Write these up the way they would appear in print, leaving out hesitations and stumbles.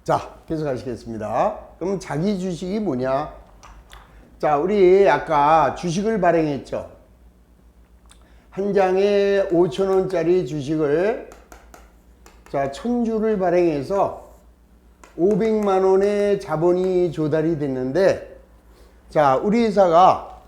자, 계속 하시겠습니다. 그럼 자기 주식이 뭐냐? 자, 우리 아까 주식을 발행했죠. 한 장에 5,000원짜리 주식을 자 1,000주를 발행해서 500만 원의 자본이 조달이 됐는데, 자 우리 회사가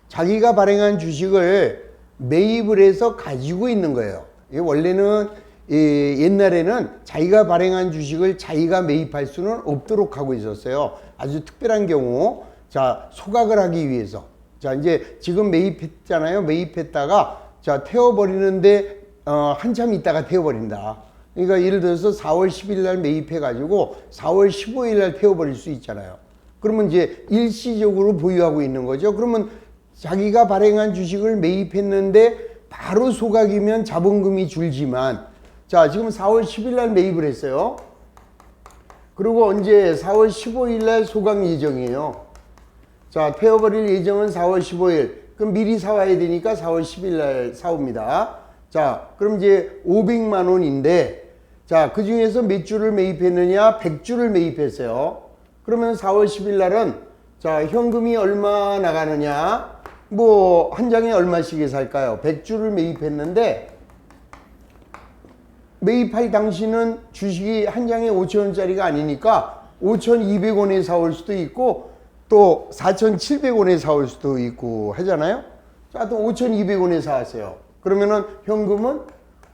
자기가 발행한 주식을 매입을 해서 가지고 있는 거예요. 이게 원래는 옛날에는 자기가 발행한 주식을 자기가 매입할 수는 없도록 하고 있었어요. 아주 특별한 경우, 자 소각을 하기 위해서. 자 이제 지금 매입했잖아요. 매입했다가 자 태워버리는데 한참 있다가 태워버린다. 그러니까 예를 들어서 4월 10일 날 매입해 가지고 4월 15일 날 태워버릴 수 있잖아요. 그러면 이제 일시적으로 보유하고 있는 거죠. 그러면 자기가 발행한 주식을 매입했는데 바로 소각이면 자본금이 줄지만, 자 지금 4월 10일 날 매입을 했어요. 그리고 언제 4월 15일 날 소각 예정이에요. 자 태워버릴 예정은 4월 15일. 그럼 미리 사와야 되니까 4월 10일 날 사옵니다. 자 그럼 이제 500만 원인데, 자 그 중에서 몇 주를 매입했느냐? 100주를 매입했어요. 그러면 4월 10일 날은 자 현금이 얼마 나가느냐? 뭐 한 장에 얼마씩 살까요? 100주를 매입했는데, 매입할 당시는 주식이 한 장에 5,000원짜리가 아니니까 5,200원에 사올 수도 있고 또 4,700원에 사올 수도 있고 하잖아요. 자, 또 5,200원에 사왔어요. 그러면은 현금은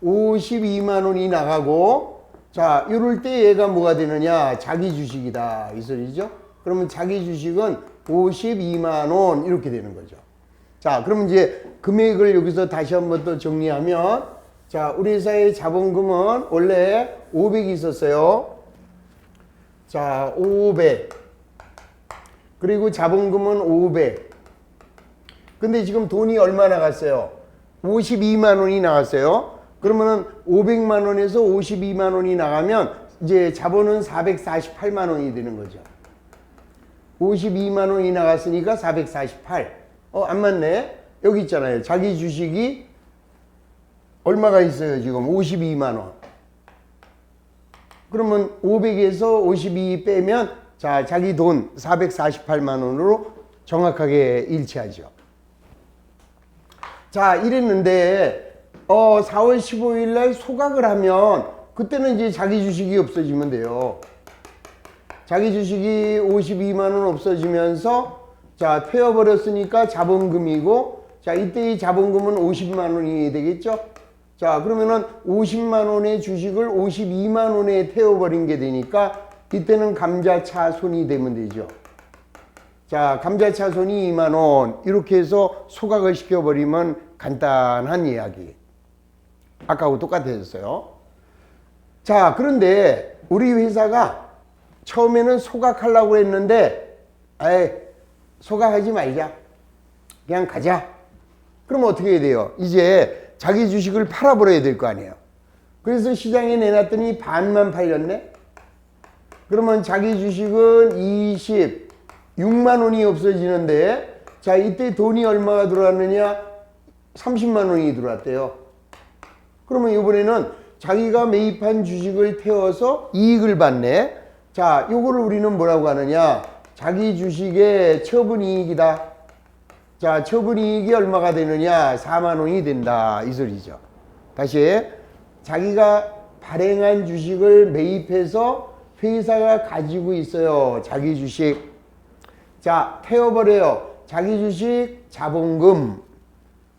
52만 원이 나가고, 자, 이럴 때 얘가 뭐가 되느냐? 자기 주식이다. 이 소리죠. 그러면 자기 주식은 52만 원 이렇게 되는 거죠. 자, 그러면 이제 금액을 여기서 다시 한번 또 정리하면, 자, 우리 회사의 자본금은 원래 500이 있었어요. 자, 500. 그리고 자본금은 500. 근데 지금 돈이 얼마 나갔어요? 52만 원이 나갔어요. 그러면은 500만 원에서 52만 원이 나가면 이제 자본은 448만 원이 되는 거죠. 52만 원이 나갔으니까 448. 안 맞네. 여기 있잖아요. 자기 주식이 얼마가 있어요? 지금 52만 원. 그러면 500에서 52 빼면 자, 자기 돈 448만 원으로 정확하게 일치하죠. 자, 이랬는데 4월 15일 날 소각을 하면 그때는 이제 자기 주식이 없어지면 돼요. 자기 주식이 52만 원 없어지면서 자, 태워버렸으니까 자본금이고, 자, 이때 이 자본금은 50만 원이 되겠죠? 자, 그러면은 50만 원의 주식을 52만 원에 태워버린 게 되니까 이때는 감자차손이 되면 되죠. 자, 감자차손이 2만 원. 이렇게 해서 소각을 시켜버리면 간단한 이야기. 아까하고 똑같아졌어요. 자, 그런데 우리 회사가 처음에는 소각하려고 했는데, 소각하지 말자. 그냥 가자. 그럼 어떻게 해야 돼요? 이제 자기 주식을 팔아버려야 될 거 아니에요. 그래서 시장에 내놨더니 반만 팔렸네? 그러면 자기 주식은 26만 원이 없어지는데, 자, 이때 돈이 얼마가 들어왔느냐? 30만 원이 들어왔대요. 그러면 이번에는 자기가 매입한 주식을 태워서 이익을 받네? 자, 요거를 우리는 뭐라고 하느냐? 자기 주식의 처분이익이다. 자, 처분이익이 얼마가 되느냐? 4만 원이 된다. 이 소리죠. 다시, 자기가 발행한 주식을 매입해서 회사가 가지고 있어요. 자기 주식. 자, 태워버려요. 자기 주식 자본금.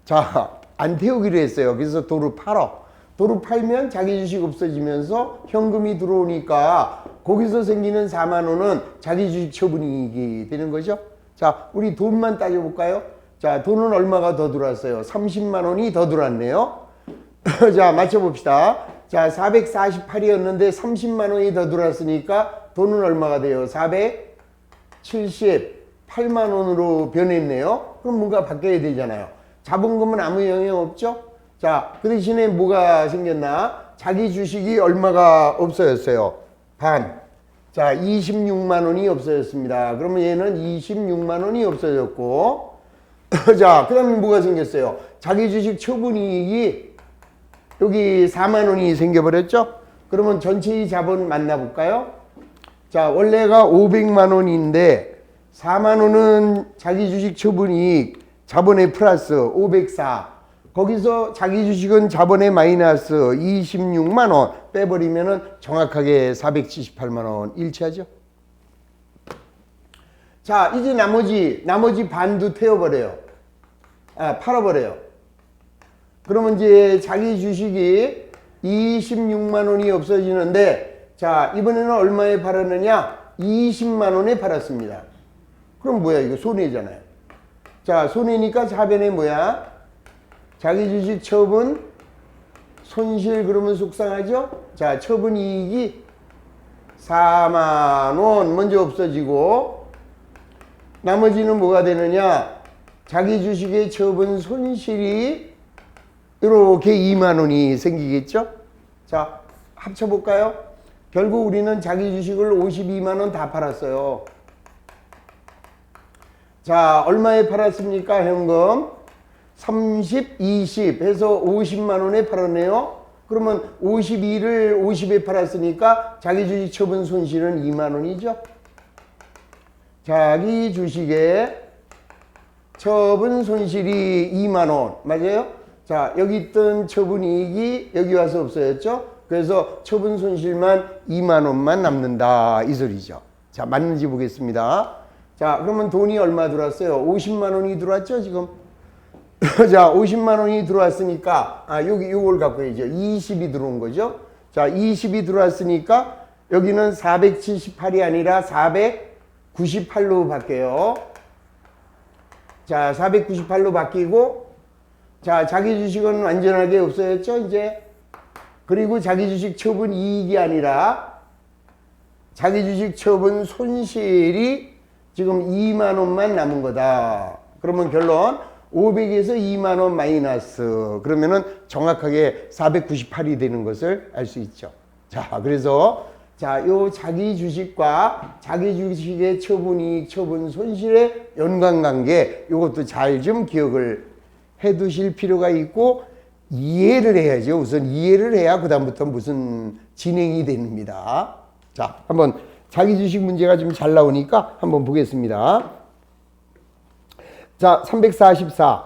자, 안 태우기로 했어요. 그래서 도로 팔어. 도로 팔면 자기 주식 없어지면서 현금이 들어오니까 거기서 생기는 4만 원은 자기 주식 처분이익이 되는 거죠. 자, 우리 돈만 따져볼까요? 자, 돈은 얼마가 더 들어왔어요? 30만 원이 더 들어왔네요. 자, 맞춰봅시다. 자, 448이었는데 30만 원이 더 들어왔으니까 돈은 얼마가 돼요? 478만 원으로 변했네요. 그럼 뭔가 바뀌어야 되잖아요. 자본금은 아무 영향 없죠? 자, 그 대신에 뭐가 생겼나? 자기 주식이 얼마가 없어졌어요? 반. 자, 26만 원이 없어졌습니다. 그러면 얘는 26만 원이 없어졌고, 자, 그 다음에 뭐가 생겼어요? 자기 주식 처분이익이 여기 4만 원이 생겨버렸죠? 그러면 전체의 자본 만나볼까요? 자, 원래가 500만 원인데 4만 원은 자기 주식 처분이익 자본의 플러스 504. 거기서 자기 주식은 자본의 마이너스 26만 원 빼버리면은 정확하게 478만 원 일치하죠. 자, 이제 나머지 반도 태워버려요. 팔아버려요. 그러면 이제 자기 주식이 26만 원이 없어지는데, 자, 이번에는 얼마에 팔았느냐? 20만 원에 팔았습니다. 그럼 뭐야? 이거 손해잖아요. 자, 손해니까 자변에 뭐야? 자기 주식 처분 손실 그러면 속상하죠? 자, 처분 이익이 4만 원 먼저 없어지고, 나머지는 뭐가 되느냐? 자기 주식의 처분 손실이 이렇게 2만 원이 생기겠죠? 자, 합쳐볼까요? 결국 우리는 자기 주식을 52만 원 다 팔았어요. 자, 얼마에 팔았습니까? 현금 30, 20 해서 50만 원에 팔았네요. 그러면 52를 50에 팔았으니까 자기 주식 처분 손실은 2만 원이죠. 자기 주식의 처분 손실이 2만 원 맞아요? 자, 여기 있던 처분 이익이 여기 와서 없어졌죠? 그래서 처분 손실만 2만 원만 남는다 이 소리죠. 자, 맞는지 보겠습니다. 자, 그러면 돈이 얼마 들어왔어요? 50만 원이 들어왔죠 지금? 자, 50만 원이 들어왔으니까 요걸 갖고 해야죠. 20이 들어온 거죠. 자, 20이 들어왔으니까 여기는 478이 아니라 498로 바뀌어요. 자, 498로 바뀌고, 자, 자기 주식은 완전하게 없어졌죠 이제. 그리고 자기 주식 처분 이익이 아니라 자기 주식 처분 손실이 지금 2만 원만 남은 거다. 그러면 결론 500에서 2만 원 마이너스. 그러면은 정확하게 498이 되는 것을 알 수 있죠. 자, 그래서 자, 요 자기 주식과 자기 주식의 처분 이익, 처분 손실의 연관관계 요것도 잘 좀 기억을 해 두실 필요가 있고 이해를 해야죠. 우선 이해를 해야 그다음부터 무슨 진행이 됩니다. 자, 한번 자기 주식 문제가 좀 잘 나오니까 한번 보겠습니다. 자, 344.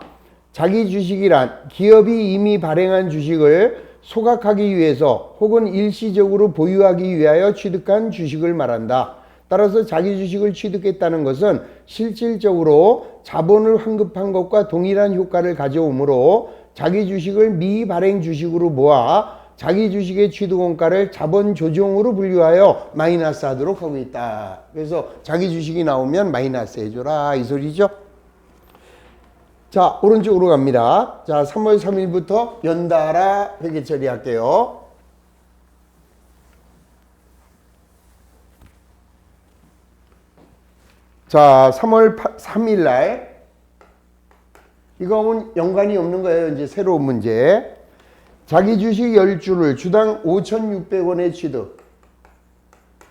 자기 주식이란 기업이 이미 발행한 주식을 소각하기 위해서 혹은 일시적으로 보유하기 위하여 취득한 주식을 말한다. 따라서 자기 주식을 취득했다는 것은 실질적으로 자본을 환급한 것과 동일한 효과를 가져오므로 자기 주식을 미발행 주식으로 모아 자기 주식의 취득원가를 자본 조정으로 분류하여 마이너스 하도록 하고 있다. 그래서 자기 주식이 나오면 마이너스 해줘라 이 소리죠. 자, 오른쪽으로 갑니다. 자, 3월 3일부터 연달아 회계 처리할게요. 자, 3월 3일 날 이거는 연관이 없는 거예요. 이제 새로운 문제. 자기 주식 10주를 주당 5,600원에 취득.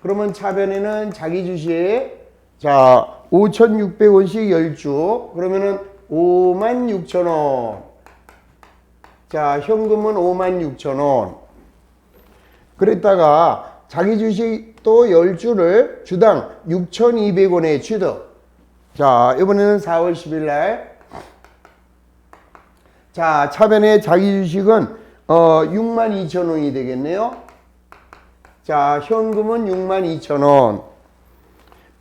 그러면 차변에는 자기 주식 자 5,600원씩 10주. 그러면은 56,000원. 자, 현금은 56,000원. 그랬다가 자기 주식 또 10주를 주당 6,200원에 취득. 자, 이번에는 4월 10일 날. 자, 차변에 자기 주식은 62,000원이 되겠네요. 자, 현금은 62,000원.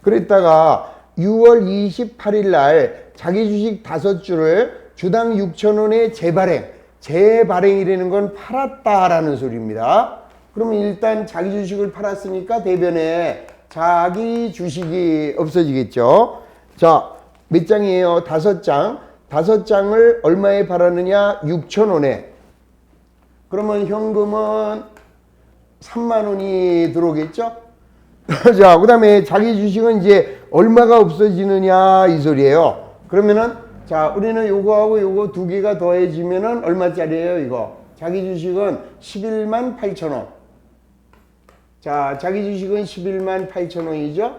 그랬다가 6월 28일 날 자기 주식 5주를 주당 6,000원에 재발행. 재발행이라는 건 팔았다라는 소리입니다. 그러면 일단 자기 주식을 팔았으니까 대변에 자기 주식이 없어지겠죠. 자, 몇 장이에요? 5장. 5장을 얼마에 팔았느냐? 6,000원에. 그러면 현금은 3만 원이 들어오겠죠? 자, 그 다음에 자기 주식은 이제 얼마가 없어지느냐 이 소리예요. 그러면은 자, 우리는 요거하고 요거 두 개가 더해지면은 얼마짜리예요 이거? 자기 주식은 11만 8천원. 자, 자기 주식은 11만 8천원이죠?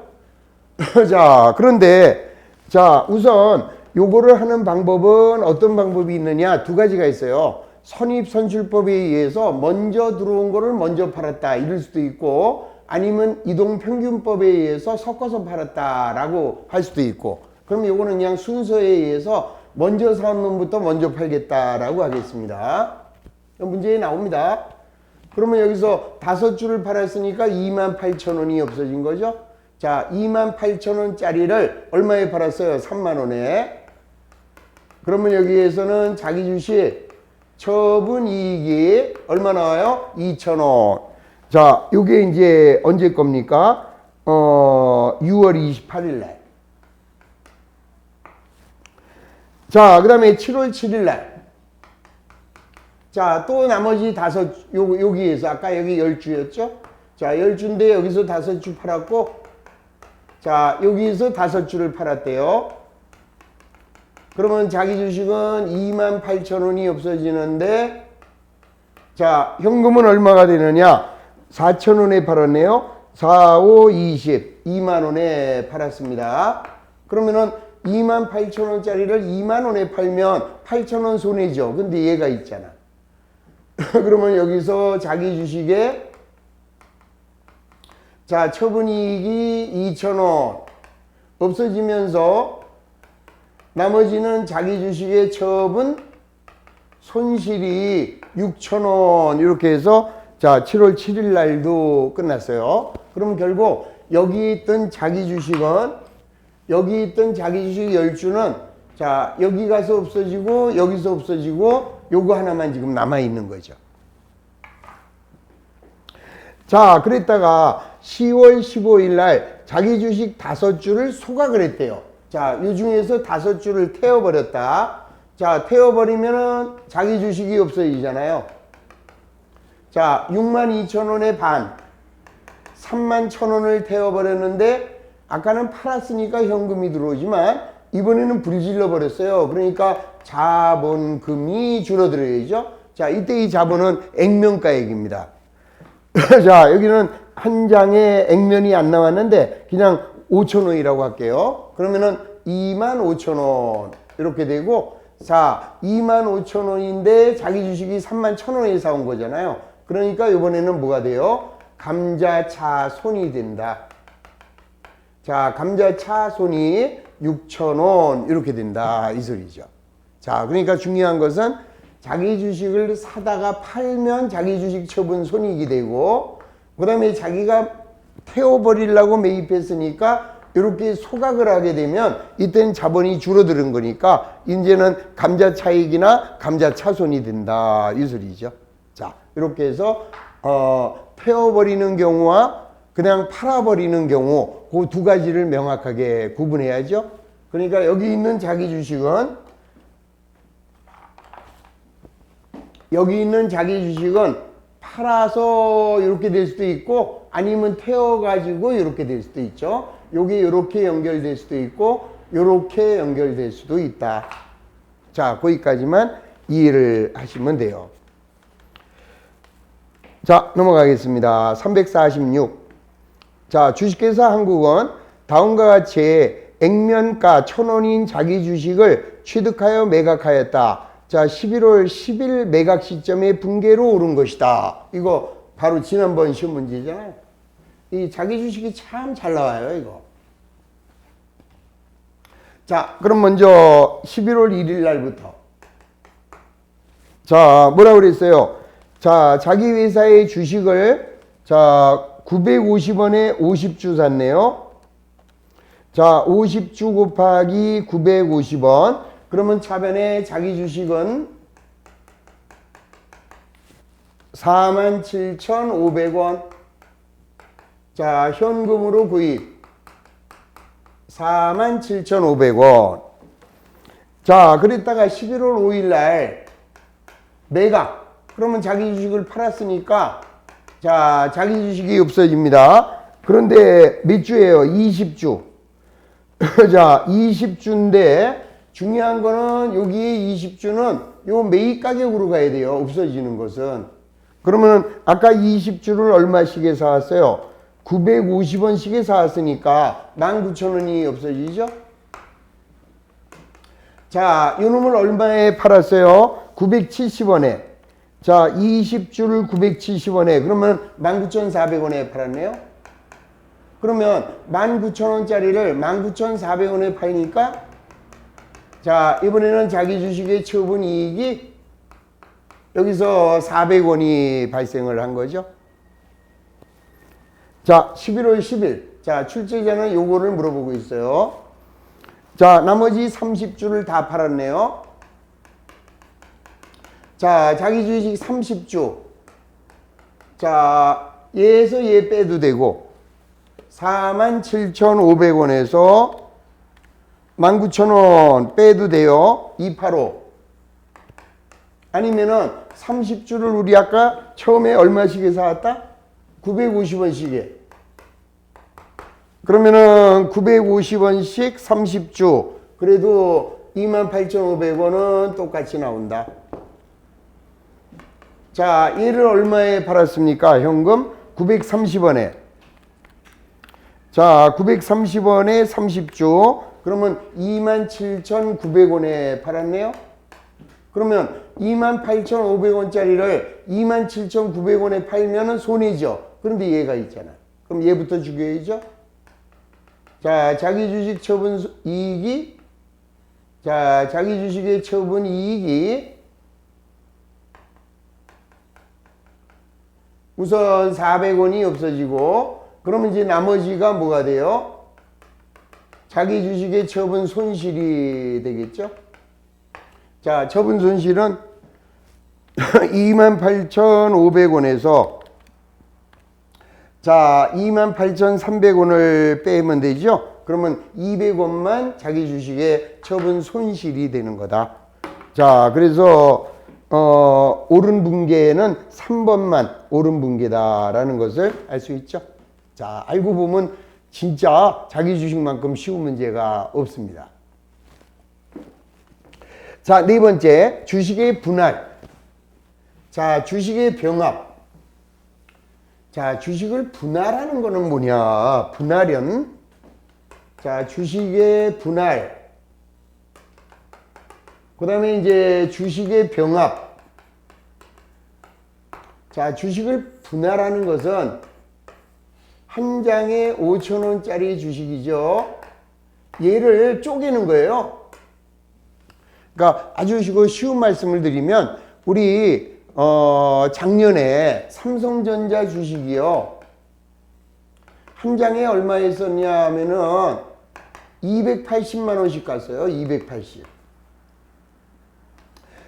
자, 그런데 자, 우선 요거를 하는 방법은 어떤 방법이 있느냐? 두 가지가 있어요. 선입선출법에 의해서 먼저 들어온 거를 먼저 팔았다 이럴 수도 있고, 아니면 이동평균법에 의해서 섞어서 팔았다라고 할 수도 있고, 그럼 요거는 그냥 순서에 의해서 먼저 사온 놈부터 먼저 팔겠다라고 하겠습니다. 문제에 나옵니다. 그러면 여기서 5주를 팔았으니까 28,000원이 없어진 거죠. 자, 28,000원짜리를 얼마에 팔았어요? 3만원에. 그러면 여기에서는 자기 주식 처분 이익이 얼마 나와요? 2,000원. 자, 요게 이제 언제 겁니까? 6월 28일 날. 자, 그 다음에 7월 7일 날. 자, 또 나머지 여기에서 아까 여기 10주였죠? 자, 10주인데 여기서 5주 팔았고, 자, 여기서 5주를 팔았대요. 그러면 자기 주식은 28,000원이 없어지는데, 자, 현금은 얼마가 되느냐? 4,000원에 팔았네요. 4, 5, 20, 2만원에 팔았습니다. 그러면은 28,000원짜리를 2만원에 팔면 8,000원 손해죠. 근데 얘가 있잖아. 그러면 여기서 자기 주식에 자, 처분이익이 2,000원 없어지면서 나머지는 자기 주식의 처분 손실이 6,000원 이렇게 해서 자, 7월 7일 날도 끝났어요. 그럼 결국 여기 있던 자기 주식은 여기 있던 자기 주식 10주는 자, 여기 가서 없어지고 여기서 없어지고 요거 하나만 지금 남아 있는 거죠. 자, 그랬다가 10월 15일 날 자기 주식 5주를 소각을 했대요. 자, 이 중에서 5주를 태워버렸다. 자, 태워버리면은 자기 주식이 없어지잖아요. 자, 62,000원의 반, 31,000원을 태워버렸는데 아까는 팔았으니까 현금이 들어오지만 이번에는 불질러 버렸어요. 그러니까 자본금이 줄어들어야죠. 자, 이때 이 자본은 액면가액입니다. 자, 여기는 한 장에 액면이 안 나왔는데 그냥 5,000원이라고 할게요. 그러면은 25,000원 이렇게 되고, 자, 25,000원인데 자기 주식이 31,000원에 사온 거잖아요. 그러니까 이번에는 뭐가 돼요? 감자차손이 된다. 자, 감자차손이 6,000원 이렇게 된다 이 소리죠. 자, 그러니까 중요한 것은 자기 주식을 사다가 팔면 자기 주식 처분 손익이 되고, 그 다음에 자기가 태워버리려고 매입했으니까 이렇게 소각을 하게 되면 이때는 자본이 줄어드는 거니까 이제는 감자차익이나 감자차손이 된다 이 소리죠. 자, 이렇게 해서 태워버리는 경우와 그냥 팔아버리는 경우 그 두 가지를 명확하게 구분해야죠. 그러니까 여기 있는 자기 주식은 팔아서 이렇게 될 수도 있고 아니면 태워가지고 이렇게 될 수도 있죠. 요게 이렇게 연결될 수도 있고 이렇게 연결될 수도 있다. 자, 거기까지만 이해를 하시면 돼요. 자, 넘어가겠습니다. 346. 자, 주식회사 한국은 다음과 같이 액면가 1,000원인 자기 주식을 취득하여 매각하였다. 자, 11월 10일 매각 시점에 분계로 오른 것이다. 이거 바로 지난번 시험 문제잖아요. 이 자기 주식이 참 잘 나와요, 이거. 자, 그럼 먼저 11월 1일 날부터. 자, 뭐라고 그랬어요? 자, 자기 회사의 주식을 자, 950원에 50주 샀네요. 자, 50주 곱하기 950원. 그러면 차변에 자기 주식은 47,500원. 자, 현금으로 구입 47,500원. 자, 그랬다가 11월 5일 날 매각. 그러면 자기 주식을 팔았으니까 자, 자기 주식이 없어집니다. 그런데 몇 주예요? 20주. 자, 20주인데 중요한 거는 여기에 20주는 요 매입 가격으로 가야 돼요. 없어지는 것은. 그러면 아까 20주를 얼마씩에 사왔어요? 950원씩에 사왔으니까 19,000원이 없어지죠? 자, 요 놈을 얼마에 팔았어요? 970원에. 자, 20주를 970원에. 그러면 19,400원에 팔았네요. 그러면 19,000원짜리를 19,400원에 파니까 자, 이번에는 자기 주식의 처분 이익이 여기서 400원이 발생을 한 거죠. 자, 11월 10일. 자, 출제자는 요거를 물어보고 있어요. 자, 나머지 30주를 다 팔았네요. 자, 자기 주식 30주. 자, 얘에서 얘 빼도 되고 47,500원에서 19,000원 빼도 돼요. 285. 아니면은 30주를 우리 아까 처음에 얼마씩에 사왔다? 950원씩에. 그러면은 950원씩 30주. 그래도 28,500원은 똑같이 나온다. 자, 얘를 얼마에 팔았습니까? 현금 930원에. 자, 930원에 30주. 그러면 27,900원에 팔았네요. 그러면 28,500원짜리를 27,900원에 팔면은 손해죠. 그런데 얘가 있잖아. 그럼 얘부터 죽여야죠. 자, 자기 주식 처분 이익이, 자, 자기 주식의 처분 이익이 우선 400원이 없어지고, 그러면 이제 나머지가 뭐가 돼요? 자기 주식의 처분 손실이 되겠죠? 자, 처분 손실은 28,500원에서 자, 28,300원을 빼면 되죠? 그러면 200원만 자기 주식의 처분 손실이 되는 거다. 자, 그래서 오른 분계는 3번만 오른 분계다라는 것을 알 수 있죠. 자, 알고 보면 진짜 자기 주식만큼 쉬운 문제가 없습니다. 자, 네 번째, 주식의 분할. 자, 주식의 병합. 자, 주식을 분할하는 거는 뭐냐? 분할은, 자, 주식의 분할. 그 다음에 이제 주식의 병합. 자, 주식을 분할하는 것은 한 장에 5,000원짜리 주식이죠. 얘를 쪼개는 거예요. 그러니까 아주 쉬운 말씀을 드리면 우리 작년에 삼성전자 주식이요. 한 장에 얼마였었냐 하면은 280만 원씩 갔어요. 280.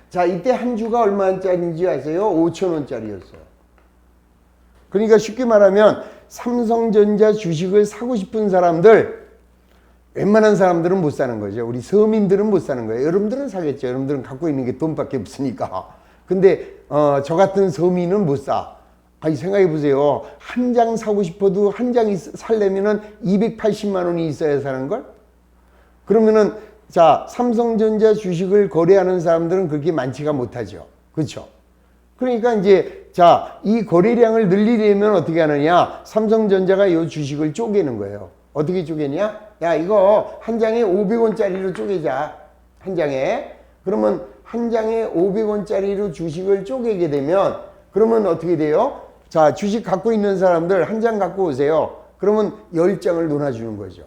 자, 이때 한 주가 얼마짜리인지 아세요? 5,000원짜리였어요. 그러니까 쉽게 말하면 삼성전자 주식을 사고 싶은 사람들, 웬만한 사람들은 못 사는 거죠. 우리 서민들은 못 사는 거예요. 여러분들은 사겠죠. 여러분들은 갖고 있는 게 돈밖에 없으니까. 근데 저 같은 서민은 못 사. 아니, 생각해 보세요. 한 장 사고 싶어도 한 장 살려면은 280만 원이 있어야 사는 걸? 그러면은 자, 삼성전자 주식을 거래하는 사람들은 그렇게 많지가 못하죠. 그렇죠? 그러니까 이제 자, 이 거래량을 늘리려면 어떻게 하느냐? 삼성전자가 이 주식을 쪼개는 거예요. 어떻게 쪼개냐? 야, 이거 한 장에 500원짜리로 쪼개자. 한 장에. 그러면 한 장에 500원짜리로 주식을 쪼개게 되면 그러면 어떻게 돼요? 자, 주식 갖고 있는 사람들 한 장 갖고 오세요. 그러면 10장을 논아주는 거죠.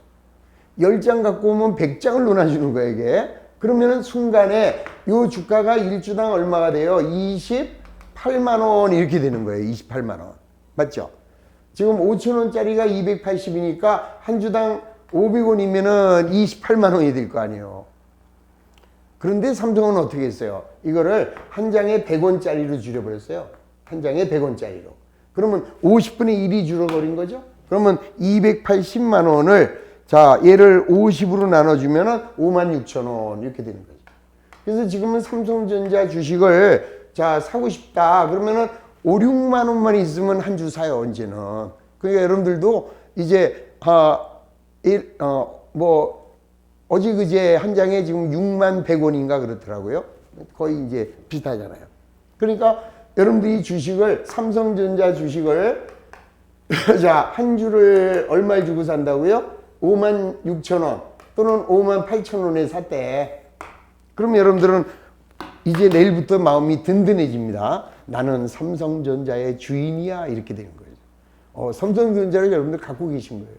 10장 갖고 오면 100장을 논아주는 거예요, 이게. 그러면은 순간에 요 주가가 1주당 얼마가 돼요? 28만 원 이렇게 되는 거예요. 28만 원. 맞죠? 지금 5,000원짜리가 280이니까 한 주당 500원이면은 28만 원이 될 거 아니에요. 그런데 삼성은 어떻게 했어요? 이거를 한 장에 100원짜리로 줄여버렸어요. 한 장에 100원짜리로. 그러면 50분의 1이 줄어버린 거죠? 그러면 280만 원을 자, 얘를 50으로 나눠주면은 56,000원 이렇게 되는 거죠. 그래서 지금은 삼성전자 주식을 자, 사고 싶다. 그러면은 5, 6만 원만 있으면 한 주 사요, 언제는. 그러니까 여러분들도 이제, 어제 그제 한 장에 지금 6만 100원인가 그렇더라고요. 거의 이제 비슷하잖아요. 그러니까 여러분들이 주식을, 삼성전자 주식을 자, 한 주를 얼마에 주고 산다고요? 5만 6천 원 또는 5만 8천 원에 샀대. 그럼 여러분들은 이제 내일부터 마음이 든든해집니다. 나는 삼성전자의 주인이야. 이렇게 되는 거예요. 삼성전자를 여러분들 갖고 계신 거예요.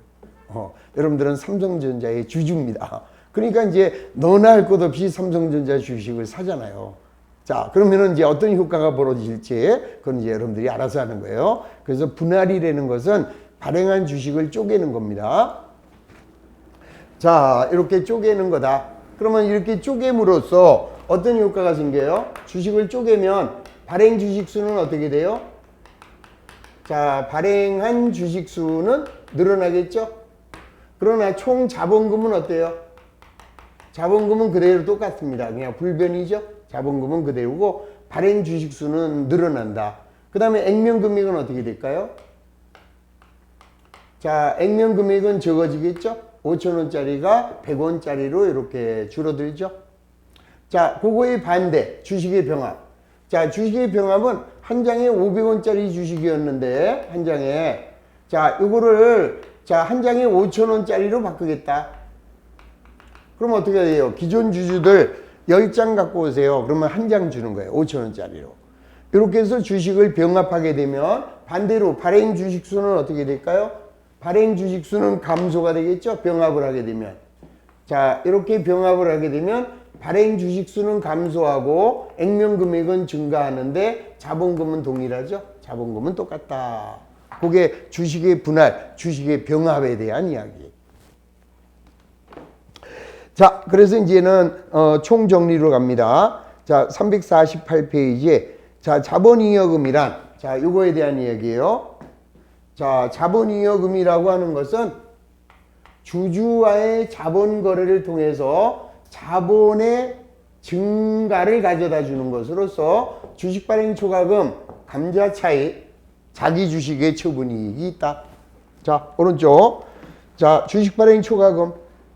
여러분들은 삼성전자의 주주입니다. 그러니까 이제 너나 할 것 없이 삼성전자 주식을 사잖아요. 자, 그러면은 이제 어떤 효과가 벌어질지 그건 이제 여러분들이 알아서 하는 거예요. 그래서 분할이라는 것은 발행한 주식을 쪼개는 겁니다. 자, 이렇게 쪼개는 거다. 그러면 이렇게 쪼개므로써 어떤 효과가 생겨요? 주식을 쪼개면 발행 주식 수는 어떻게 돼요? 자, 발행한 주식 수는 늘어나겠죠? 그러나 총 자본금은 어때요? 자본금은 그대로 똑같습니다. 그냥 불변이죠? 자본금은 그대로고 발행 주식 수는 늘어난다. 그 다음에 액면 금액은 어떻게 될까요? 자, 액면 금액은 적어지겠죠? 5,000원짜리가 100원짜리로 이렇게 줄어들죠? 자, 그거의 반대, 주식의 병합. 자, 주식의 병합은 한 장에 500원짜리 주식이었는데, 한 장에. 자, 요거를, 자, 한 장에 5,000원짜리로 바꾸겠다. 그럼 어떻게 돼요? 기존 주주들 10장 갖고 오세요. 그러면 한 장 주는 거예요. 5,000원짜리로. 이렇게 해서 주식을 병합하게 되면 반대로 발행 주식 수는 어떻게 될까요? 발행 주식 수는 감소가 되겠죠? 병합을 하게 되면. 자, 이렇게 병합을 하게 되면 발행 주식 수는 감소하고 액면 금액은 증가하는데 자본금은 동일하죠? 자본금은 똑같다. 그게 주식의 분할, 주식의 병합에 대한 이야기. 자, 그래서 이제는 총정리로 갑니다. 자, 348페이지에 자, 자본잉여금이란 자, 요거에 대한 이야기예요. 자, 자본잉여금이라고 하는 것은 주주와의 자본 거래를 통해서 자본의 증가를 가져다 주는 것으로서 주식 발행 초과금, 감자 차익, 자기 주식의 처분이익이 있다. 자, 오른쪽. 자, 주식 발행 초과금.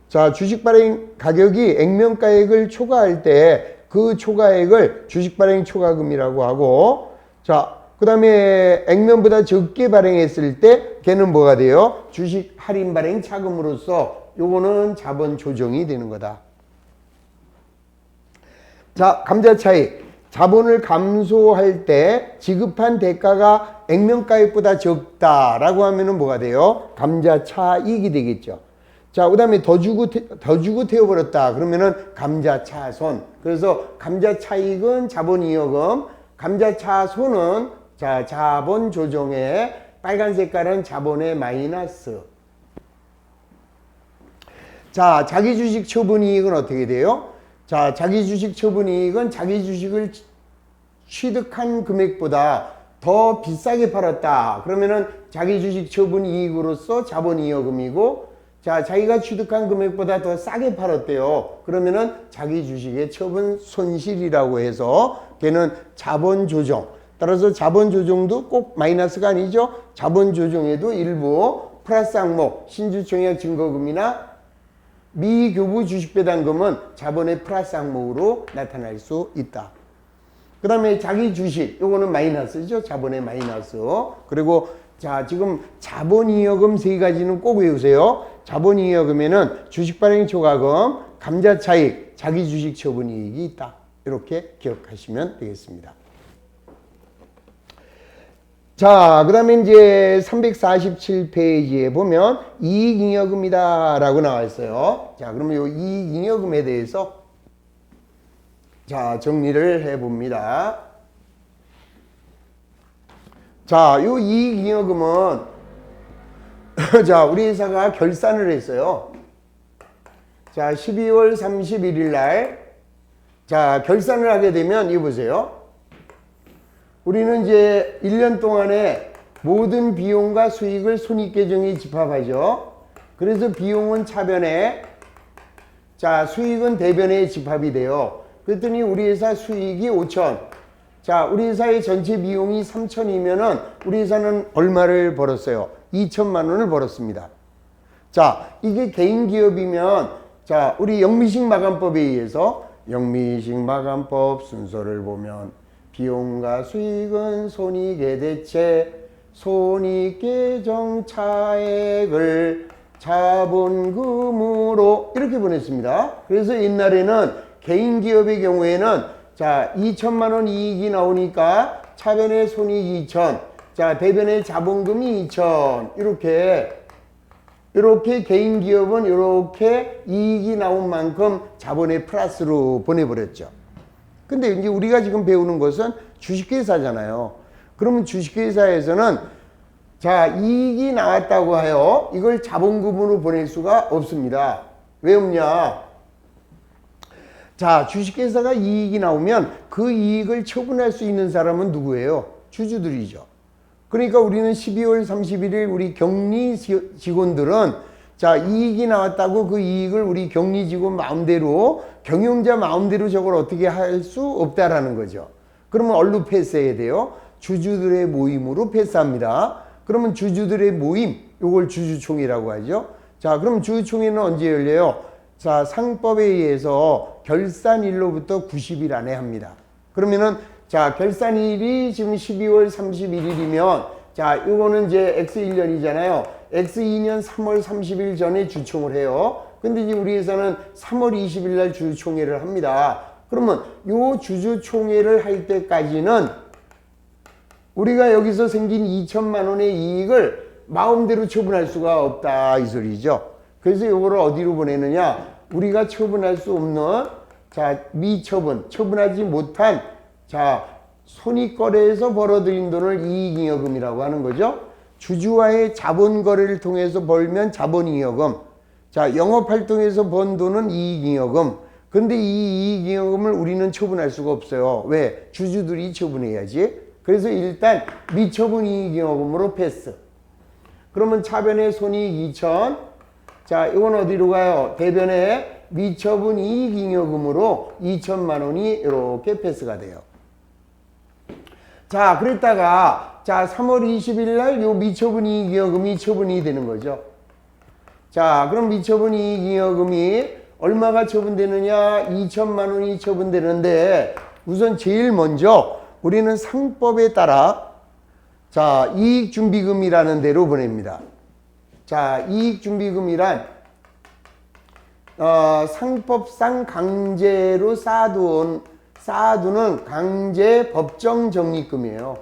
자, 주식 발행 가격이 액면가액을 초과할 때 그 초과액을 주식 발행 초과금이라고 하고, 자, 그 다음에 액면보다 적게 발행했을 때 걔는 뭐가 돼요? 주식 할인 발행 차금으로서 요거는 자본 조정이 되는 거다. 자, 감자 차익. 자본을 감소할 때 지급한 대가가 액면가액보다 적다라고 하면은 뭐가 돼요? 감자 차익이 되겠죠. 자, 그 다음에 더 주고 태워버렸다. 그러면은 감자차손. 그래서 감자차익은 자본잉여금, 감자차손은 자, 자본 조정의 빨간 색깔은 자본의 마이너스. 자, 자기 주식 처분이익은 어떻게 돼요? 자, 자기 주식 처분이익은 자기 주식을 취득한 금액보다 더 비싸게 팔았다. 그러면은 자기 주식 처분이익으로서 자본잉여금이고, 자, 자기가 취득한 금액보다 더 싸게 팔았대요. 그러면은 자기 주식의 처분 손실이라고 해서 걔는 자본 조정. 따라서 자본 조정도 꼭 마이너스가 아니죠. 자본 조정에도 일부 플러스 항목, 신주총액 증거금이나 미교부 주식배당금은 자본의 플러스 항목으로 나타날 수 있다. 그 다음에 자기 주식, 요거는 마이너스죠. 자본의 마이너스. 그리고 자, 지금 자본잉여금 세 가지는 꼭 외우세요. 자본잉여금에는 주식 발행 초과금, 감자 차익, 자기 주식 처분이익이 있다. 이렇게 기억하시면 되겠습니다. 자, 그 다음에 이제 347페이지에 보면 이익잉여금이다 라고 나와 있어요. 자, 그러면 이 이익잉여금에 대해서 자, 정리를 해 봅니다. 자, 요 이익잉여금은 자, 우리 회사가 결산을 했어요. 자, 12월 31일 날 자, 결산을 하게 되면 이거 보세요. 우리는 이제 1년 동안에 모든 비용과 수익을 손익계정에 집합하죠. 그래서 비용은 차변에, 자, 수익은 대변에 집합이 돼요. 그랬더니 우리 회사 수익이 5천. 자, 우리 회사의 전체 비용이 3천이면은 우리 회사는 얼마를 벌었어요? 2천만 원을 벌었습니다. 자, 이게 개인 기업이면 자, 우리 영미식 마감법에 의해서 영미식 마감법 순서를 보면 비용과 수익은 손익의 대체, 손익계정 차액을 자본금으로 이렇게 보냈습니다. 그래서 옛날에는 개인 기업의 경우에는 자, 2천만 원 이익이 나오니까 차변의 손익이 2천, 자, 대변의 자본금이 2천 이렇게 개인 기업은 이렇게 이익이 나온 만큼 자본의 플러스로 보내버렸죠. 근데 이제 우리가 지금 배우는 것은 주식회사잖아요. 그러면 주식회사에서는 자, 이익이 나왔다고 하여 이걸 자본금으로 보낼 수가 없습니다. 왜 없냐? 자, 주식회사가 이익이 나오면 그 이익을 처분할 수 있는 사람은 누구예요? 주주들이죠. 그러니까 우리는 12월 31일 우리 격리 직원들은 자, 이익이 나왔다고 그 이익을 우리 격리 직원 마음대로, 경영자 마음대로 저걸 어떻게 할 수 없다라는 거죠. 그러면 얼로 패스해야 돼요? 주주들의 모임으로 패스합니다. 그러면 주주들의 모임, 이걸 주주총회라고 하죠. 자, 그럼 주주총회는 언제 열려요? 자, 상법에 의해서 결산일로부터 90일 안에 합니다. 그러면은 자, 결산일이 지금 12월 31일이면 자, 이거는 이제 X1년이잖아요. X2년 3월 30일 전에 주총을 해요. 근데 이제 우리 회사는 3월 20일 날 주주총회를 합니다. 그러면 요 주주총회를 할 때까지는 우리가 여기서 생긴 2천만 원의 이익을 마음대로 처분할 수가 없다 이 소리죠. 그래서 요거를 어디로 보내느냐? 우리가 처분할 수 없는 자, 미처분, 처분하지 못한 자, 손익거래에서 벌어들인 돈을 이익잉여금이라고 하는 거죠. 주주와의 자본거래를 통해서 벌면 자본잉여금, 자, 영업활동에서 번 돈은 이익잉여금. 근데 이 이익잉여금을 우리는 처분할 수가 없어요. 왜? 주주들이 처분해야지. 그래서 일단 미처분 이익잉여금으로 패스. 그러면 차변에 손익 2천. 자, 이건 어디로 가요? 대변에 미처분 이익잉여금으로 2천만 원이 이렇게 패스가 돼요. 자, 그랬다가 자, 3월 20일 날 요 미처분 이익잉여금이 처분이 되는 거죠. 자, 그럼 미처분 이익잉여금이 얼마가 처분되느냐? 2천만 원이 처분되는데 우선 제일 먼저 우리는 상법에 따라 자, 이익준비금이라는 데로 보냅니다. 자, 이익준비금이란 상법상 강제로 쌓아두는 강제 법정 적립금이에요.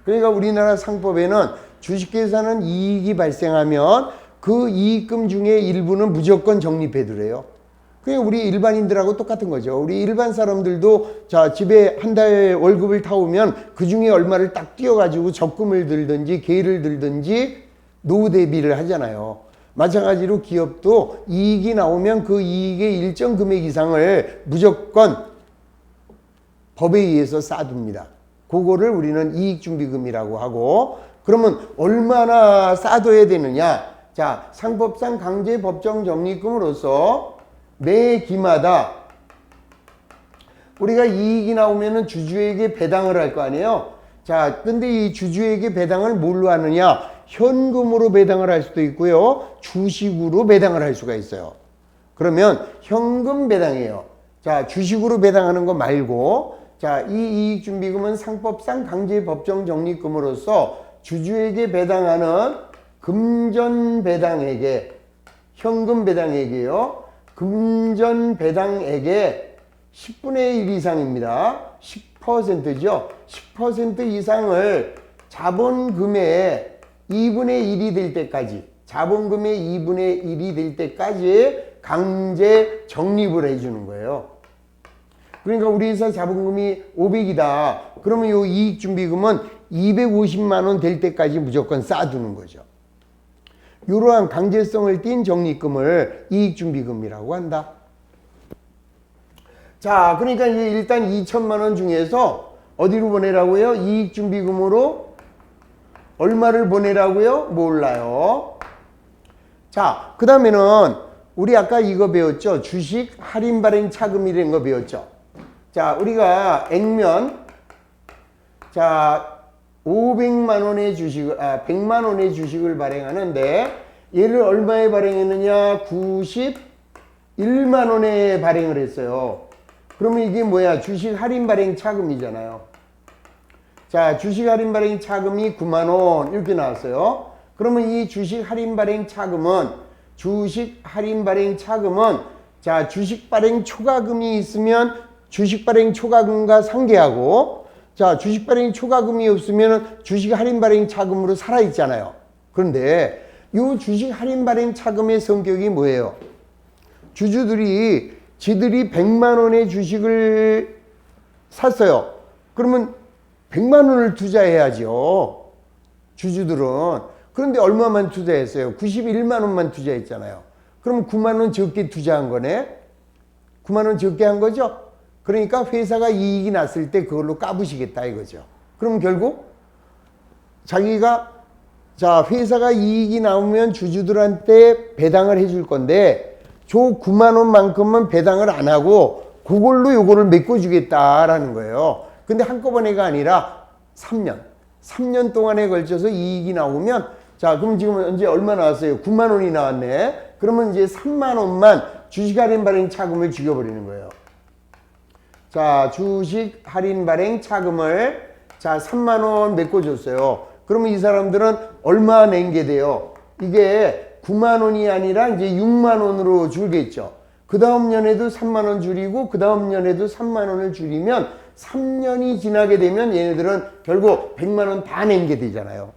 그러니까 우리나라 상법에는 주식회사는 이익이 발생하면 그 이익금 중에 일부는 무조건 적립해두래요. 그게 우리 일반인들하고 똑같은 거죠. 우리 일반 사람들도 자, 집에 한 달 월급을 타오면 그 중에 얼마를 딱 띄어가지고 적금을 들든지 개를 들든지 노후 대비를 하잖아요. 마찬가지로 기업도 이익이 나오면 그 이익의 일정 금액 이상을 무조건 법에 의해서 쌓아둡니다. 그거를 우리는 이익준비금이라고 하고, 그러면 얼마나 쌓아둬야 되느냐? 자, 상법상 강제 법정 적립금으로서 매 기마다 우리가 이익이 나오면은 주주에게 배당을 할 거 아니에요? 자, 근데 이 주주에게 배당을 뭘로 하느냐? 현금으로 배당을 할 수도 있고요. 주식으로 배당을 할 수가 있어요. 그러면 현금 배당이에요. 자, 주식으로 배당하는 거 말고, 자, 이 이익준비금은 상법상 강제 법정 적립금으로서 주주에게 배당하는 금전 배당액에, 현금 배당액이에요. 금전 배당액의 10분의 1 이상입니다. 10%죠. 10% 이상을 자본금의 2분의 1이 될 때까지, 자본금의 2분의 1이 될 때까지 강제 적립을 해주는 거예요. 그러니까 우리 회사 자본금이 500이다. 그러면 이 이익준비금은 250만 원 될 때까지 무조건 쌓아두는 거죠. 이러한 강제성을 띤 적립금을 이익준비금이라고 한다. 자, 그러니까 일단 2천만 원 중에서 어디로 보내라고요? 이익준비금으로 얼마를 보내라고요? 몰라요. 자, 그 다음에는 우리 아까 이거 배웠죠? 주식 할인 발행 차금이라는 거 배웠죠? 자, 우리가 액면 자 500만 원의 주식을 100만 원의 주식을 발행하는데 얘를 얼마에 발행했느냐? 91만 원에 발행을 했어요. 그러면 이게 뭐야? 주식 할인 발행 차금이잖아요. 자, 주식 할인 발행 차금이 9만 원 이렇게 나왔어요. 그러면 이 주식 할인 발행 차금은 자, 주식 발행 초과금이 있으면 주식 발행 초과금과 상계하고, 자, 주식 발행 초과금이 없으면 주식 할인 발행 차금으로 살아있잖아요. 그런데 이 주식 할인 발행 차금의 성격이 뭐예요? 주주들이 지들이 100만 원의 주식을 샀어요. 그러면 100만 원을 투자해야죠. 주주들은. 그런데 얼마만 투자했어요? 91만 원만 투자했잖아요. 그럼 9만 원 적게 투자한 거네? 9만 원 적게 한 거죠? 그러니까 회사가 이익이 났을 때 그걸로 까부시겠다 이거죠. 그럼 결국 자기가 회사가 이익이 나오면 주주들한테 배당을 해줄 건데 저 9만 원만큼만 배당을 안 하고 그걸로 요거를 메꿔주겠다라는 거예요. 근데 한꺼번에가 아니라 3년 동안에 걸쳐서 이익이 나오면 그럼 지금 이제 얼마 나왔어요? 9만 원이 나왔네. 그러면 이제 3만 원만 주식 할인 발행 차금을 죽여버리는 거예요. 주식 할인 발행 차금을 3만 원 메꿔줬어요. 그러면 이 사람들은 얼마 낸 게 돼요? 이게 9만 원이 아니라 이제 6만 원으로 줄겠죠. 그 다음 년에도 3만 원 줄이고 그 다음 년에도 3만 원을 줄이면 3년이 지나게 되면 얘네들은 결국 100만 원 다 낸 게 되잖아요.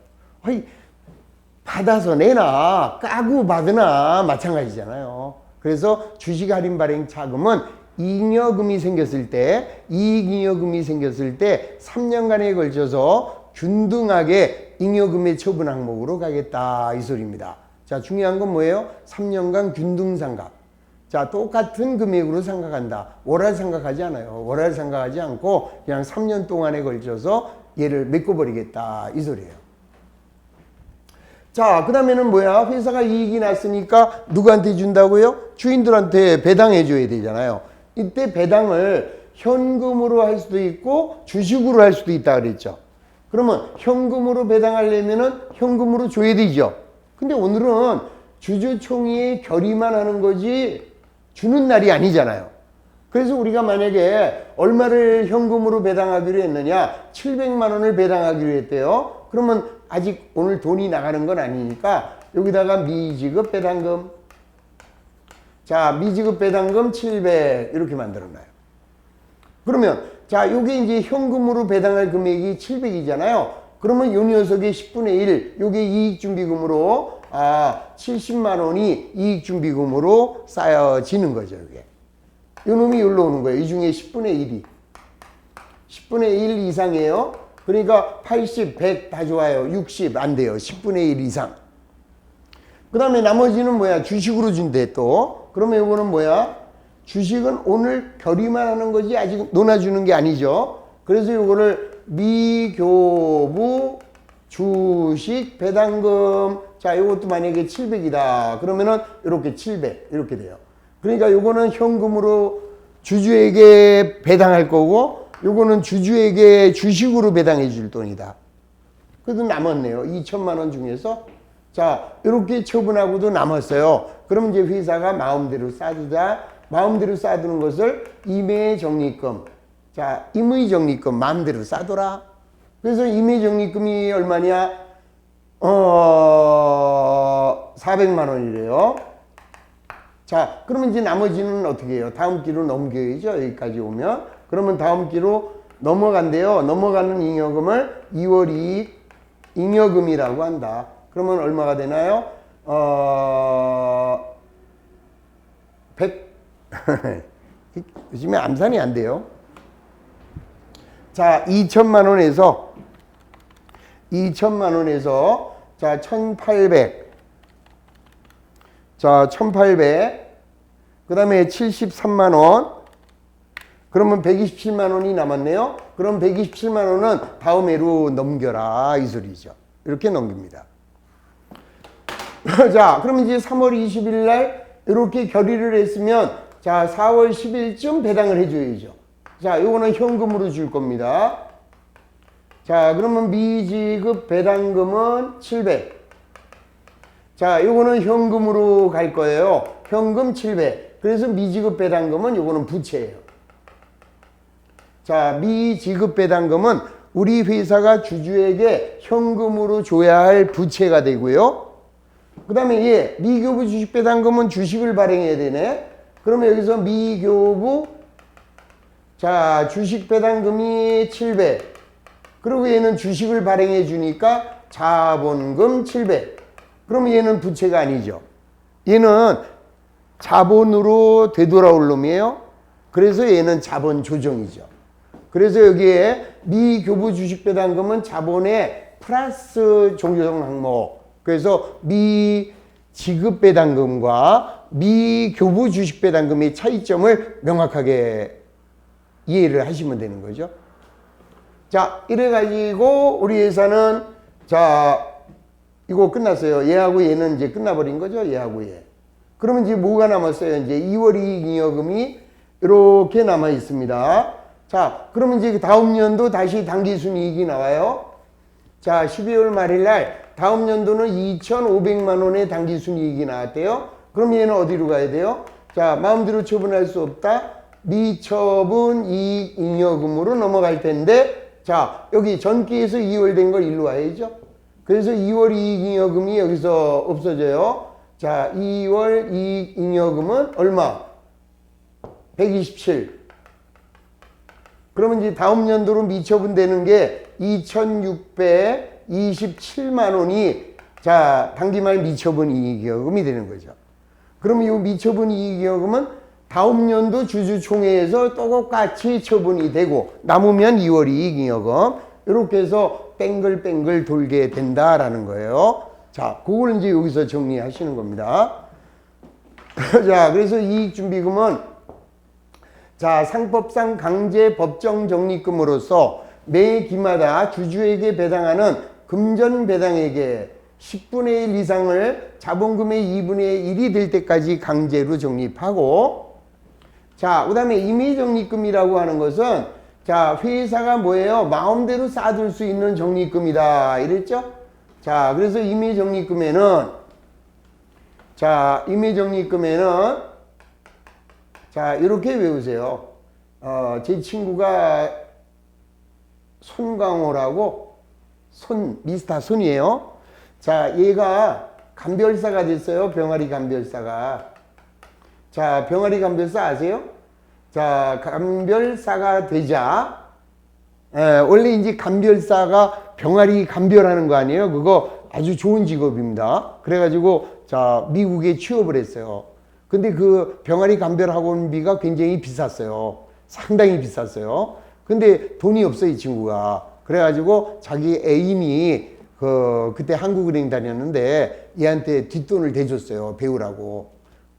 받아서 내나 까고 받으나 마찬가지잖아요. 그래서 주식 할인 발행 차금은 잉여금이 생겼을 때, 이익잉여금이 생겼을 때 3년간에 걸쳐서 균등하게 잉여금의 처분 항목으로 가겠다 이 소리입니다. 중요한 건 뭐예요? 3년간 균등상각. 똑같은 금액으로 상각한다. 월할 상각하지 않아요. 월할 상각하지 않고 그냥 3년 동안에 걸쳐서 얘를 메꿔버리겠다 이 소리예요. 그 다음에는 뭐야? 회사가 이익이 났으니까 누구한테 준다고요? 주인들한테 배당해 줘야 되잖아요. 이때 배당을 현금으로 할 수도 있고 주식으로 할 수도 있다 그랬죠. 그러면 현금으로 배당하려면은 현금으로 줘야 되죠. 근데 오늘은 주주총회에 결의만 하는 거지 주는 날이 아니잖아요. 그래서 우리가 만약에 얼마를 현금으로 배당하기로 했느냐? 700만 원을 배당하기로 했대요. 그러면 아직 오늘 돈이 나가는 건 아니니까 여기다가 미지급 배당금, 미지급 배당금 700 이렇게 만들어놔요. 그러면 요게 이제 현금으로 배당할 금액이 700이잖아요. 그러면 요 녀석의 10분의 1, 요게 이익준비금으로 70만 원이 이익준비금으로 쌓여지는 거죠. 이게. 요 놈이 여기로 오는 거예요. 이 중에 10분의 1이. 10분의 1 이상이에요. 그러니까 80, 100 다 좋아요. 60 안 돼요. 10분의 1 이상. 그 다음에 나머지는 뭐야? 주식으로 준대 또. 그러면 이거는 뭐야? 주식은 오늘 결의만 하는 거지 아직 논아주는 게 아니죠. 그래서 이거를 미교부 주식 배당금. 이것도 만약에 700이다. 그러면은 이렇게 700 이렇게 돼요. 그러니까 이거는 현금으로 주주에게 배당할 거고 요거는 주주에게 주식으로 배당해 줄 돈이다. 그래도 남았네요. 2천만 원 중에서 이렇게 처분하고도 남았어요. 그럼 이제 회사가 마음대로 싸두자. 마음대로 싸두는 것을 임의적립금. 임의적립금 마음대로 싸둬라. 그래서 임의적립금이 얼마냐? 400만 원이래요. 그러면 이제 나머지는 어떻게 해요? 다음 기로 넘겨야죠. 여기까지 오면. 그러면 다음 기로 넘어간대요. 넘어가는 잉여금을 2월 이익 잉여금이라고 한다. 그러면 얼마가 되나요? 100 요즘에 암산이 안 돼요. 2천만 원에서 1800 1800 그 다음에 73만 원 그러면 127만 원이 남았네요. 그럼 127만 원은 다음 해로 넘겨라 이 소리죠. 이렇게 넘깁니다. 그럼 이제 3월 20일 날 이렇게 결의를 했으면 4월 10일쯤 배당을 해줘야죠. 요거는 현금으로 줄 겁니다. 그러면 미지급 배당금은 700. 요거는 현금으로 갈 거예요. 현금 700. 그래서 미지급 배당금은 요거는 부채예요. 미지급 배당금은 우리 회사가 주주에게 현금으로 줘야 할 부채가 되고요. 그 다음에 미교부 주식 배당금은 주식을 발행해야 되네. 그러면 여기서 미교부 주식 배당금이 700. 그리고 얘는 주식을 발행해 주니까 자본금 700. 그러면 얘는 부채가 아니죠. 얘는 자본으로 되돌아올 놈이에요. 그래서 얘는 자본 조정이죠. 그래서 여기에 미교부 주식배당금은 자본의 플러스 종조정 항목. 그래서 미지급배당금과 미교부 주식배당금의 차이점을 명확하게 이해를 하시면 되는 거죠. 자, 이래가지고 우리 회사는 자, 이거 끝났어요. 얘하고 얘는 이제 끝나버린 거죠. 얘하고 얘. 그러면 이제 뭐가 남았어요? 이제 2월 이익잉여금이 이렇게 남아 있습니다. 자, 그러면 이제 다음 연도 다시 당기순이익이 나와요. 자, 12월 말일 날 다음 연도는 2,500만 원의 당기순이익이 나왔대요. 그럼 얘는 어디로 가야 돼요? 자, 마음대로 처분할 수 없다. 미처분 이익잉여금으로 넘어갈 텐데, 자, 여기 전기에서 2월 된 걸 일로 와야죠. 그래서 2월 이익잉여금이 여기서 없어져요. 자, 2월 이익잉여금은 얼마? 127. 그러면 이제 다음 연도로 미처분되는 게 2,627만 원이 자, 당기말 미처분 이익잉여금이 되는 거죠. 그러면 이 미처분 이익잉여금은 다음 연도 주주총회에서 똑같이 처분이 되고 남으면 2월 이익잉여금 이렇게 해서 뱅글뱅글 돌게 된다라는 거예요. 자, 그걸 이제 여기서 정리하시는 겁니다. 자, 그래서 이익준비금은 자, 상법상 강제 법정 적립금으로서 매 기마다 주주에게 배당하는 금전 배당액의 10분의 1 이상을 자본금의 2분의 1이 될 때까지 강제로 적립하고, 자, 그 다음에 임의적립금이라고 하는 것은 자, 회사가 뭐예요? 마음대로 쌓아둘 수 있는 적립금이다 이랬죠? 자, 그래서 임의적립금에는 자, 자, 이렇게 외우세요. 제 친구가 손광호라고 미스터 손이에요. 자, 얘가 감별사가 됐어요. 병아리 감별사가. 자, 병아리 감별사 아세요? 자, 감별사가 되자, 원래 이제 감별사가 병아리 감별하는 거 아니에요? 그거 아주 좋은 직업입니다. 그래가지고, 자, 미국에 취업을 했어요. 근데 그 병아리 감별 학원비가 굉장히 비쌌어요. 상당히 비쌌어요. 근데 돈이 없어, 이 친구가. 그래가지고 자기 애인이 그때 한국은행 다녔는데 얘한테 뒷돈을 대줬어요. 배우라고.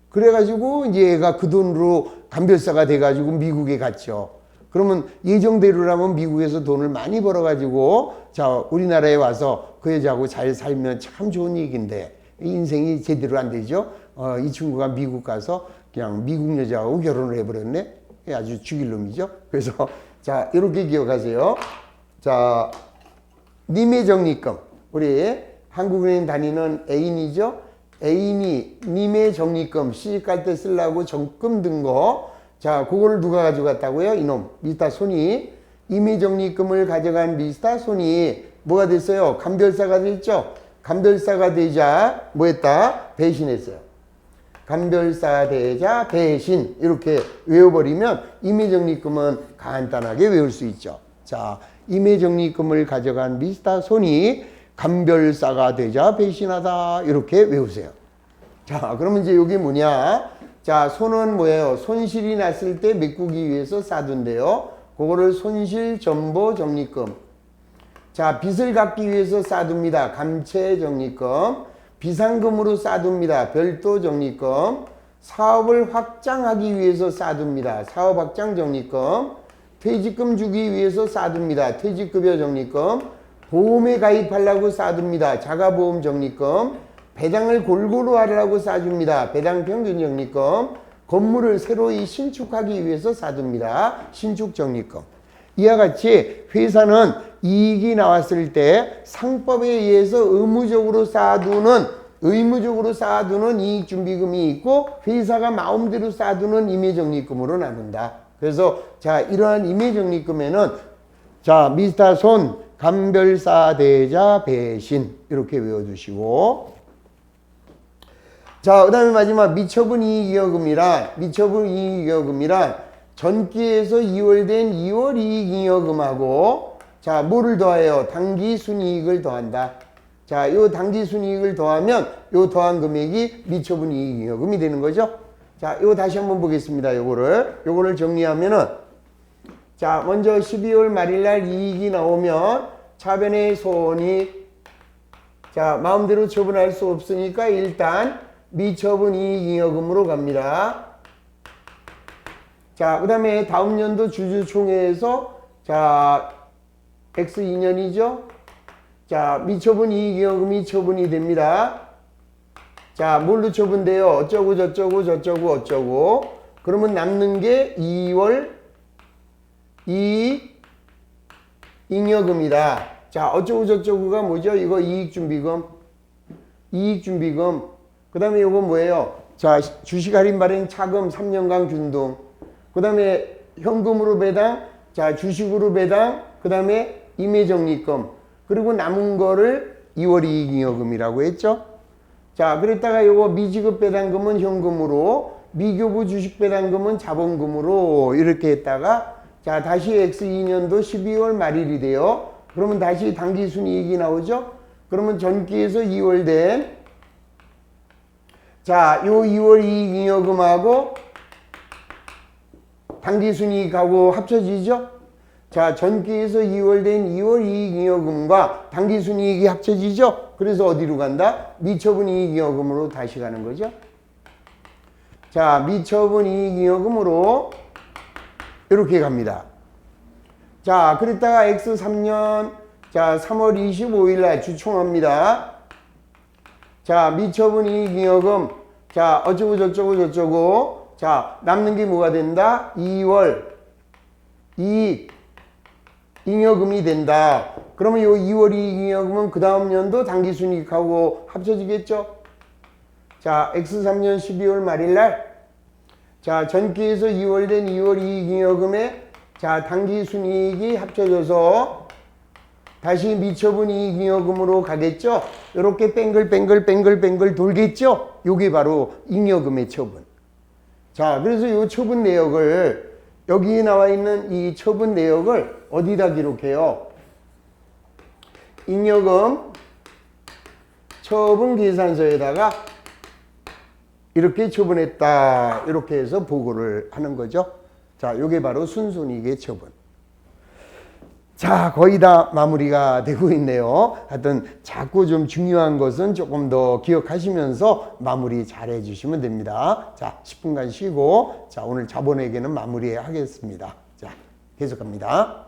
그래가지고 이제 얘가 그 돈으로 감별사가 돼가지고 미국에 갔죠. 그러면 예정대로라면 미국에서 돈을 많이 벌어가지고 자, 우리나라에 와서 그 여자하고 잘 살면 참 좋은 얘기인데 인생이 제대로 안 되죠. 이 친구가 미국 가서 그냥 미국 여자하고 결혼을 해버렸네. 아주 죽일 놈이죠. 그래서 자, 이렇게 기억하세요. 자, 님의 적립금. 우리 한국은행 다니는 애인이죠. 애인이 님의 적립금 시집갈 때 쓰려고 적금 든 거, 자, 그거를 누가 가져갔다고요? 이놈 미스터 손이. 임의 적립금을 가져간 미스터 손이 뭐가 됐어요? 감별사가 됐죠. 감별사가 되자 뭐 했다? 배신했어요. 감별사 되자 배신, 이렇게 외워버리면 임의 적립금은 간단하게 외울 수 있죠. 자, 임의 적립금을 가져간 미스터 손이 감별사가 되자 배신하다, 이렇게 외우세요. 자, 그러면 이제 여기 뭐냐? 자, 손은 뭐예요? 손실이 났을 때 메꾸기 위해서 쌓둔대요. 그거를 손실 전보 적립금. 자, 빚을 갚기 위해서 쌓둡니다. 감채 적립금. 비상금으로 쌓둡니다. 별도 적립금. 사업을 확장하기 위해서 쌓둡니다. 사업 확장 적립금. 퇴직금 주기 위해서 쌓둡니다. 퇴직급여 적립금. 보험에 가입하려고 쌓둡니다. 자가보험 적립금. 배당을 골고루 하려고 쌓줍니다. 배당 평균 적립금. 건물을 새로이 신축하기 위해서 쌓둡니다. 신축 적립금. 이와 같이 회사는 이익이 나왔을 때 상법에 의해서 의무적으로 쌓아두는 이익준비금이 있고, 회사가 마음대로 쌓아두는 임의적립금으로 나눈다. 그래서 자, 이러한 임의적립금에는 자, 미스터 손 감별사 되자 배신, 이렇게 외워두시고, 자, 그 다음에 마지막 미처분 이익잉여금이란 전기에서 2월 된 2월 이익잉여금하고 자, 뭐를 더해요? 당기 순이익을 더한다. 자, 요 당기순이익을 더하면 요 더한 금액이 미처분 이익잉여금이 되는 거죠. 자, 요 다시 한번 보겠습니다. 요거를 정리하면은, 자, 먼저 12월 말일날 이익이 나오면 차변의 소원이, 자, 마음대로 처분할 수 없으니까 일단 미처분 이익잉여금으로 갑니다. 자, 그 다음에 다음 연도 주주총회에서, 자, X2년이죠. 자, 미처분 이익잉여금이 처분이 됩니다. 자, 뭘로 처분돼요? 어쩌고 저쩌고 저쩌고 어쩌고. 그러면 남는 게 2월 이익잉여금이다. 자, 어쩌고 저쩌고가 뭐죠? 이거 이익준비금. 이익준비금. 그 다음에 이거 뭐예요? 자, 주식 할인 발행 차금 3년간 균등. 그 다음에 현금으로 배당, 자, 주식으로 배당, 그 다음에 임의적립금. 그리고 남은 거를 2월 이익잉여금이라고 했죠. 자, 그랬다가 요거 미지급 배당금은 현금으로, 미교부 주식 배당금은 자본금으로 이렇게 했다가, 자, 다시 X2년도 12월 말일이 돼요. 그러면 다시 당기순이익이 나오죠. 그러면 전기에서 2월 된, 자, 요 2월 이익잉여금하고 당기순이익하고 합쳐지죠. 자, 전기에서 2월 된 2월 이익잉여금과 당기순이익이 합쳐지죠. 그래서 어디로 간다? 미처분 이익잉여금으로 다시 가는 거죠. 자, 미처분 이익잉여금으로 이렇게 갑니다. 자, 그랬다가 X3년, 자, 3월 25일 날 주총합니다. 자, 미처분 이익잉여금, 자, 어쩌고 저쩌고 저쩌고. 자, 남는 게 뭐가 된다? 2월 이익잉여금이 된다. 그러면 요 2월 이익잉여금은 그 다음 년도 당기순이익하고 합쳐지겠죠? 자, X3년 12월 말일날, 자, 전기에서 2월 된 2월 이익잉여금에, 자, 당기순이익이 합쳐져서 다시 미처분 이익잉여금으로 가겠죠? 이렇게 뱅글뱅글 돌겠죠? 요게 바로 잉여금의 처분. 자, 그래서 요 처분 내역을, 여기 나와 있는 이 처분 내역을 어디다 기록해요? 잉여금 처분 계산서에다가 이렇게 처분했다. 이렇게 해서 보고를 하는 거죠. 자, 요게 바로 순손익의 처분. 자, 거의 다 마무리가 되고 있네요. 하여튼 자꾸 좀 중요한 것은 조금 더 기억하시면서 마무리 잘 해주시면 됩니다. 자, 10분간 쉬고, 자, 오늘 자본회계는 마무리하겠습니다. 자, 계속합니다.